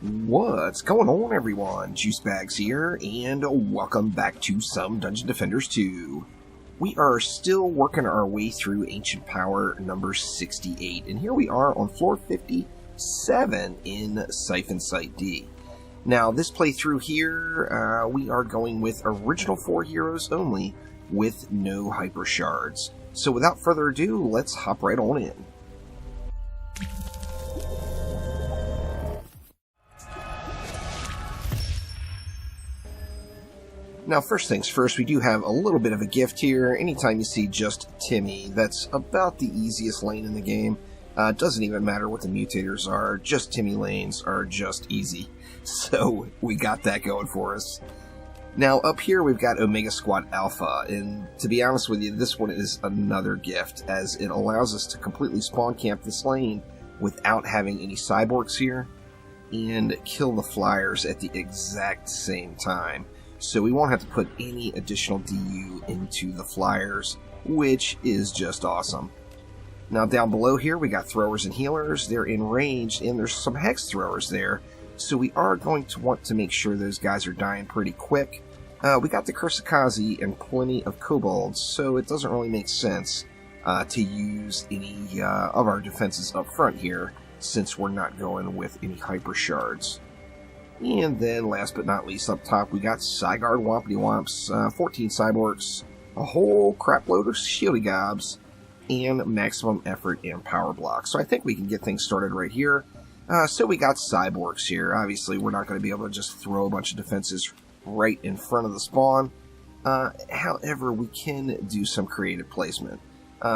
What's going on, everyone? Juicebags here, and welcome back to some Dungeon Defenders 2. We are still working our way through Ancient Power number 68, and here we are on floor 57 in Siphon Site D. Now, this playthrough here, we are going with original 4 heroes only, with no hyper shards. So without further ado, let's hop right on in. Now, first things first, we do have a little bit of a gift here. Anytime you see just Timmy, that's about the easiest lane in the game. It doesn't even matter what the mutators are, just Timmy lanes are just easy. So, we got that going for us. Now, up here we've got Omega Squad Alpha, and to be honest with you, this one is another gift, as it allows us to completely spawn camp this lane without having any cyborgs here, and kill the flyers at the exact same time. So we won't have to put any additional DU into the flyers, which is just awesome. Now down below here we got throwers and healers. They're in range, and there's some hex throwers there, so we are going to want to make sure those guys are dying pretty quick. We got the Kursakazi and plenty of kobolds, so it doesn't really make sense to use any of our defenses up front here, since we're not going with any hyper shards. And then, last but not least, up top, we got Cygard Wompity Womps, 14 Cyborgs, a whole crapload of Shieldy Gobs, and maximum effort and power blocks. So I think we can get things started right here. So we got Cyborgs here. Obviously, we're not going to be able to just throw a bunch of defenses right in front of the spawn. However, we can do some creative placement.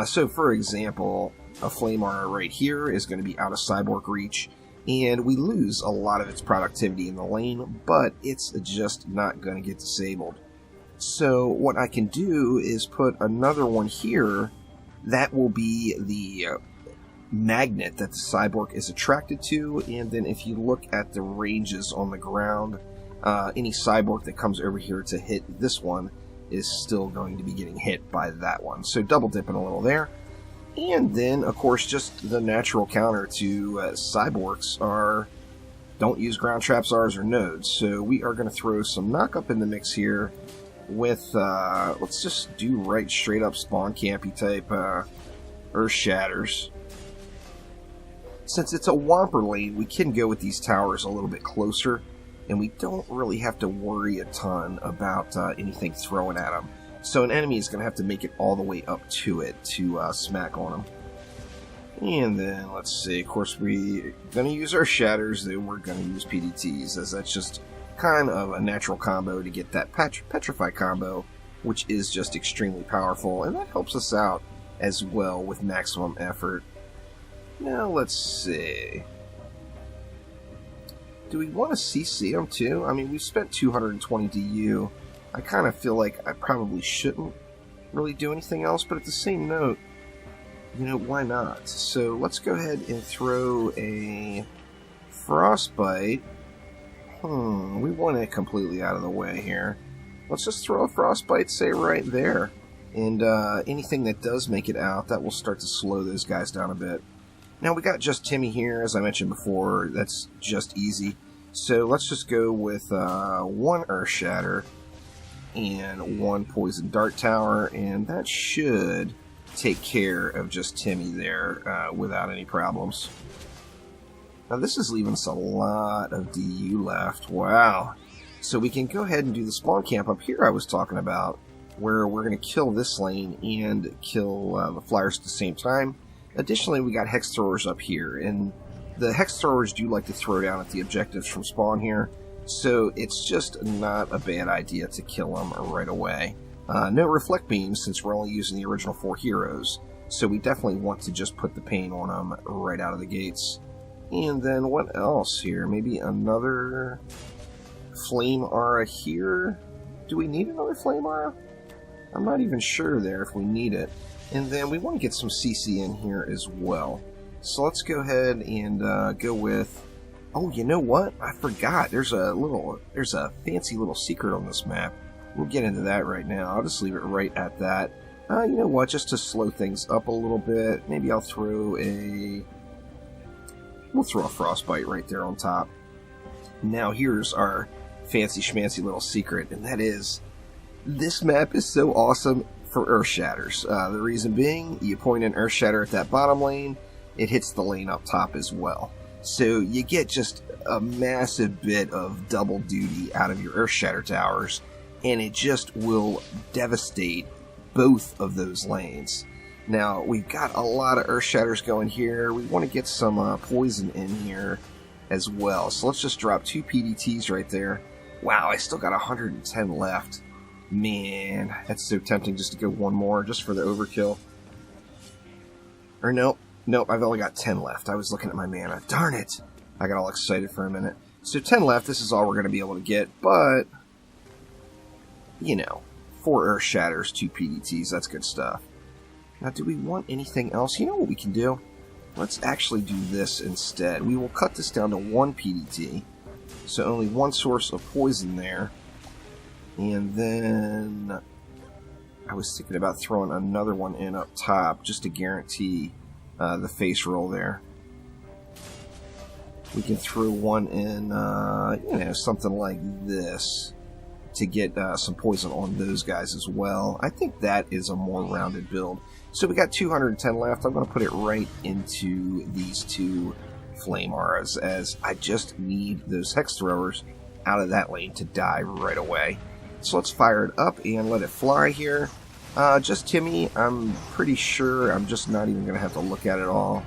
So, for example, a Flame Aura right here is going to be out of Cyborg reach, and we lose a lot of its productivity in the lane, but it's just not going to get disabled. So what I can do is put another one here that will be the magnet that the cyborg is attracted to, and then if you look at the ranges on the ground, any cyborg that comes over here to hit this one is still going to be getting hit by that one. So double dipping a little there. And then, of course, just the natural counter to cyborgs are don't use ground traps, R's, or nodes. So we are going to throw some knock-up in the mix here with, let's just do right straight up spawn campy type Earth Shatters. Since it's a Whomper lane, we can go with these towers a little bit closer, and we don't really have to worry a ton about anything throwing at them. So an enemy is going to have to make it all the way up to it to smack on them. And then, let's see, of course we're going to use our Shatters, then we're going to use PDTs, as that's just kind of a natural combo to get that Petrify combo, which is just extremely powerful, and that helps us out as well with maximum effort. Now, let's see. Do we want to CC them too? I mean, we've spent 220 DU. I kind of feel like I probably shouldn't really do anything else, but at the same note, you know, why not? So let's go ahead and throw a Frostbite. We want it completely out of the way here. Let's just throw a Frostbite, say, right there. And anything that does make it out, that will start to slow those guys down a bit. Now, we got just Timmy here, as I mentioned before. That's just easy. So let's just go with one Earth Shatter and one Poison Dart Tower, and that should take care of just Timmy there without any problems. Now this is leaving us a lot of DU left. Wow. So we can go ahead and do the spawn camp up here I was talking about, where we're going to kill this lane and kill the flyers at the same time. Additionally, we got Hex Throwers up here, and the Hex Throwers do like to throw down at the objectives from spawn here. So it's just not a bad idea to kill them right away. No Reflect Beams, since we're only using the original 4 heroes, so we definitely want to just put the pain on them right out of the gates. And then what else here? Maybe another Flame Aura here? Do we need another Flame Aura? I'm not even sure there if we need it. And then we want to get some CC in here as well. So let's go ahead and go with... Oh, you know what? I forgot. There's a fancy little secret on this map. We'll get into that right now. I'll just leave it right at that. You know what? Just to slow things up a little bit, maybe I'll throw a... We'll throw a Frostbite right there on top. Now here's our fancy schmancy little secret, and that is, this map is so awesome for Earth Shatters. The reason being, you point an Earth Shatter at that bottom lane, it hits the lane up top as well. So you get just a massive bit of double duty out of your Earth Shatter towers, and it just will devastate both of those lanes. Now, we've got a lot of Earth Shatters going here. We want to get some poison in here as well. So let's just drop 2 PDTs right there. Wow, I still got 110 left. Man, that's so tempting just to go one more just for the overkill. Or nope, I've only got 10 left. I was looking at my mana. Darn it! I got all excited for a minute. So 10 left, this is all we're going to be able to get, but, you know, 4 Earth Shatters, 2 PDTs, that's good stuff. Now, do we want anything else? You know what we can do? Let's actually do this instead. We will cut this down to 1 PDT, so only 1 source of poison there. And then I was thinking about throwing another one in up top just to guarantee the face roll there. We can throw one in, you know, something like this to get some poison on those guys as well. I think that is a more rounded build. So we got 210 left. I'm going to put it right into these 2 Flame Auras, as I just need those Hex Throwers out of that lane to die right away. So let's fire it up and let it fly here. Just Timmy, I'm pretty sure I'm just not even going to have to look at it all.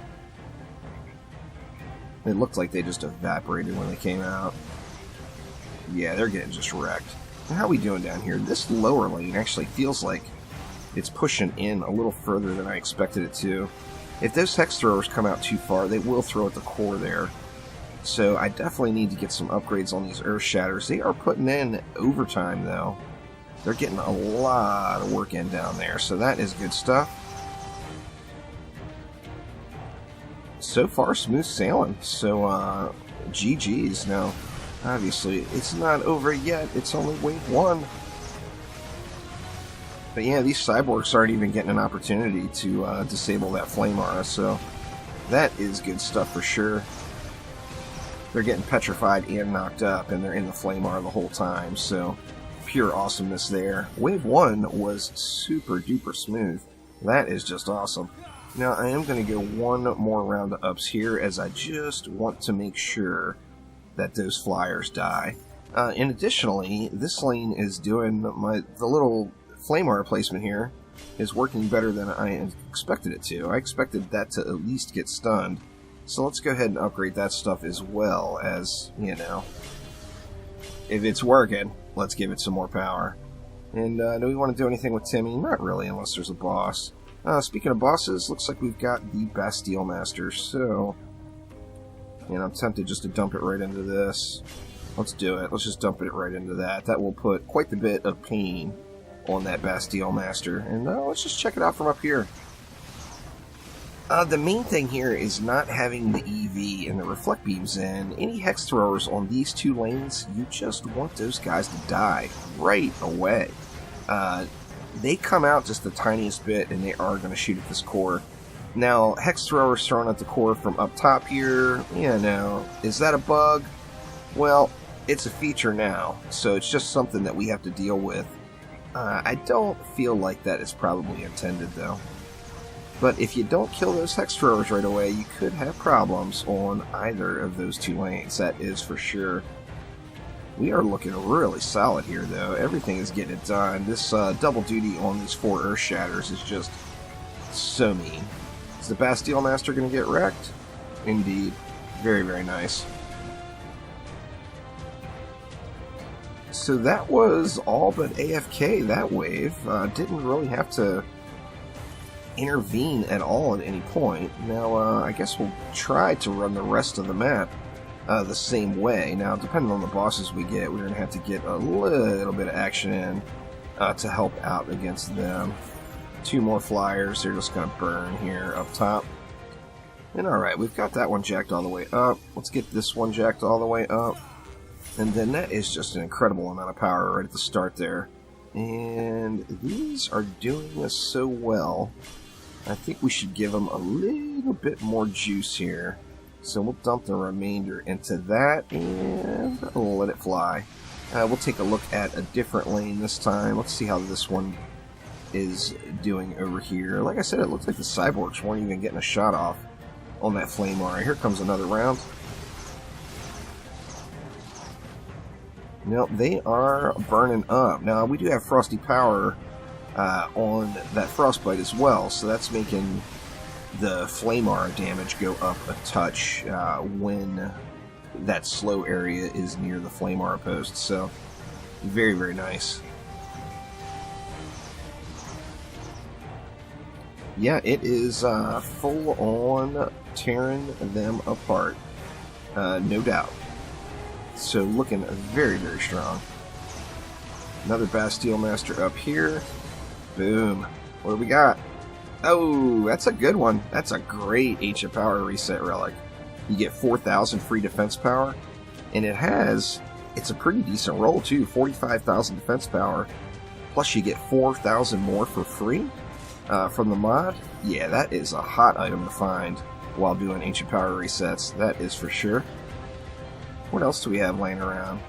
It looked like they just evaporated when they came out. Yeah, they're getting just wrecked. And how are we doing down here? This lower lane actually feels like it's pushing in a little further than I expected it to. If those Hex Throwers come out too far, they will throw at the core there. So I definitely need to get some upgrades on these Earth Shatters. They are putting in overtime, though. They're getting a lot of work in down there, so that is good stuff. So far, smooth sailing. So, GG's. Now, obviously, it's not over yet. It's only wave 1. But yeah, these cyborgs aren't even getting an opportunity to disable that Flame Aura, so that is good stuff for sure. They're getting petrified and knocked up, and they're in the Flame Aura the whole time, so pure awesomeness there. Wave 1 was super duper smooth. That is just awesome. Now, I am going to go one more round of ups here, as I just want to make sure that those flyers die. And additionally, this lane is doing the little Flame Aura placement here is working better than I expected it to. I expected that to at least get stunned. So let's go ahead and upgrade that stuff as well, as, you know, if it's working, let's give it some more power. And do we want to do anything with Timmy? Not really, unless there's a boss. Speaking of bosses, looks like we've got the Bastille Master, so, you know, I'm tempted just to dump it right into this. Let's do it. Let's just dump it right into that. That will put quite the bit of pain on that Bastille Master. And let's just check it out from up here. The main thing here is not having the EV and the reflect beams in. Any Hex Throwers on these 2 lanes, you just want those guys to die right away. They come out just the tiniest bit, and they are going to shoot at this core. Now, Hex Throwers thrown at the core from up top here, you know, is that a bug? Well, it's a feature now, so it's just something that we have to deal with. I don't feel like that is probably intended, though. But if you don't kill those Hex Throwers right away, you could have problems on either of those 2 lanes, that is for sure. We are looking really solid here, though. Everything is getting it done. This double duty on these 4 Earth Shatters is just so mean. Is the Bastille Master going to get wrecked? Indeed. Very, very nice. So that was all but AFK that wave. Didn't really have to intervene at all at any point. Now, I guess we'll try to run the rest of the map the same way. Now, depending on the bosses we get, we're going to have to get a little bit of action in to help out against them. 2 more flyers. They're just going to burn here up top. And alright, we've got that one jacked all the way up. Let's get this one jacked all the way up. And then that is just an incredible amount of power right at the start there. And these are doing us so well. I think we should give them a little bit more juice here. So we'll dump the remainder into that and we'll let it fly. We'll take a look at a different lane this time. Let's see how this one is doing over here. Like I said, it looks like the cyborgs weren't even getting a shot off on that flame wire. Here comes another round. Nope, they are burning up. Now, we do have Frosty Power on that Frostbite as well, so that's making the Flamar damage go up a touch when that slow area is near the Flamar post. So, very, very nice. Yeah, it is full on tearing them apart, no doubt. So looking very, very strong. Another Bastille Master up here. Boom. What do we got? Oh, that's a good one. That's a great Ancient Power Reset Relic. You get 4,000 free defense power. And it's a pretty decent roll too. 45,000 defense power. Plus you get 4,000 more for free from the mod. Yeah, that is a hot item to find while doing Ancient Power Resets. That is for sure. What else do we have laying around?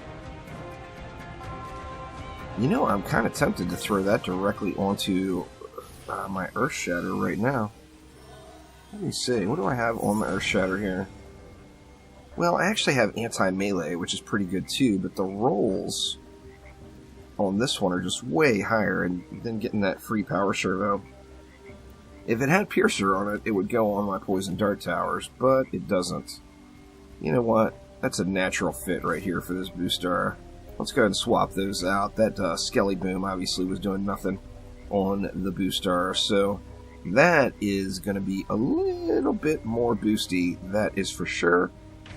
You know, I'm kind of tempted to throw that directly onto my Earth Shatter right now. Let me see. What do I have on my Earth Shatter here? Well, I actually have Anti-Melee, which is pretty good too, but the rolls on this one are just way higher than getting that free Power Servo. If it had Piercer on it, it would go on my Poison Dart Towers, but it doesn't. You know what? That's a natural fit right here for this Boostar. Let's go ahead and swap those out. That Skelly Boom obviously was doing nothing on the Boostar, so that is going to be a little bit more boosty, that is for sure.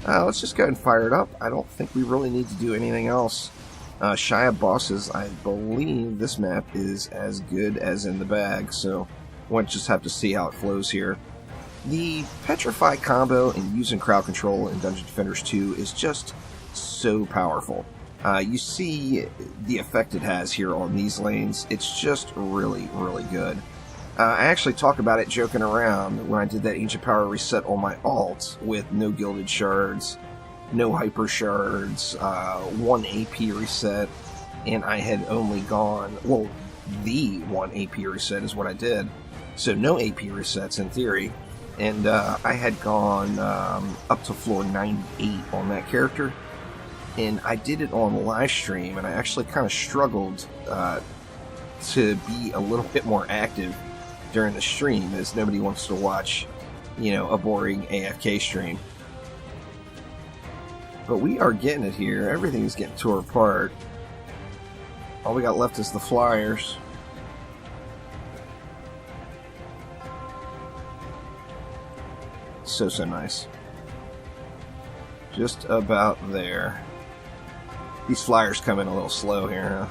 Let's just go ahead and fire it up. I don't think we really need to do anything else. Shy of Bosses, I believe this map is as good as in the bag, so we'll just have to see how it flows here. The Petrify combo and using crowd control in Dungeon Defenders 2 is just so powerful. You see the effect it has here on these lanes. It's just really, really good. I actually talk about it joking around when I did that Ancient Power Reset on my alt with no Gilded Shards, no Hyper Shards, 1 AP reset, and I had only gone, well, the 1 AP reset is what I did. So no AP resets in theory. And I had gone up to floor 98 on that character. And I did it on live stream, and I actually kind of struggled to be a little bit more active during the stream, as nobody wants to watch, you know, a boring AFK stream. But we are getting it here. Everything's getting tore apart. All we got left is the flyers. So nice. Just about there. These flyers come in a little slow here, huh?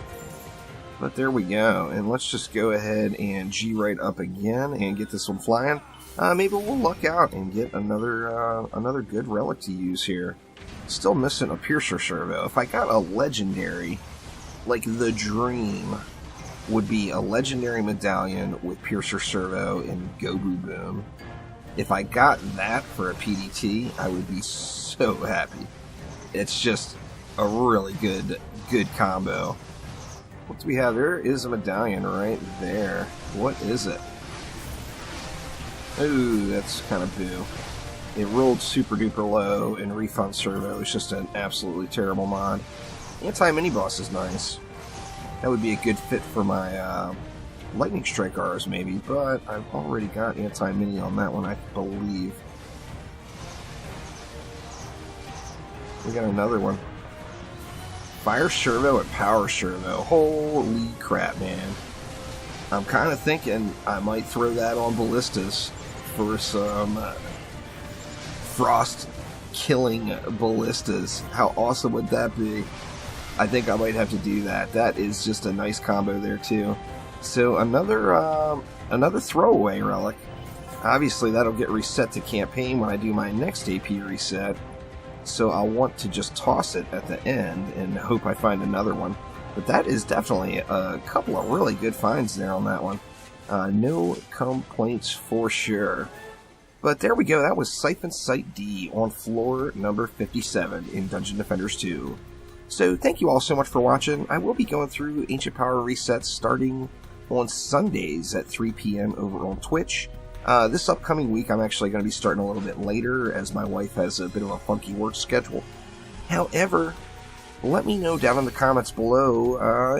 But there we go. And let's just go ahead and G right up again and get this one flying. Maybe we'll luck out and get another good relic to use here. Still missing a Piercer Servo. If I got a legendary, like the dream would be a legendary medallion with Piercer Servo and Gobu Boom. If I got that for a PDT, I would be so happy. It's just a really good combo. What do we have? There is a medallion right there. What is it? Ooh, that's kind of boo. It rolled super duper low, and Refund Servo is just an absolutely terrible mod. Anti-Mini Boss is nice. That would be a good fit for my Lightning Strike R's maybe, but I've already got Anti-Mini on that one, I believe. We got another one. Fire Servo and Power Servo. Holy crap, man. I'm kind of thinking I might throw that on Ballistas for some frost-killing Ballistas. How awesome would that be? I think I might have to do that. That is just a nice combo there, too. So another throwaway relic. Obviously, that'll get reset to campaign when I do my next AP reset. So I'll want to just toss it at the end and hope I find another one. But that is definitely a couple of really good finds there on that one. No complaints for sure. But there we go, that was Siphon Site D on floor number 57 in Dungeon Defenders 2. So thank you all so much for watching. I will be going through Ancient Power resets starting on Sundays at 3 p.m. over on Twitch. This upcoming week I'm actually going to be starting a little bit later as my wife has a bit of a funky work schedule. However, let me know down in the comments below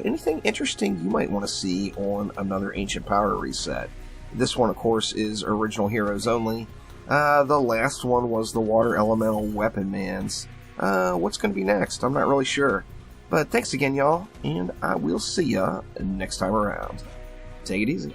anything interesting you might want to see on another Ancient Power reset. This one, of course, is Original Heroes only. The last one was the Water Elemental Weapon Mans. What's going to be next? I'm not really sure. But thanks again, y'all, and I will see ya next time around. Take it easy.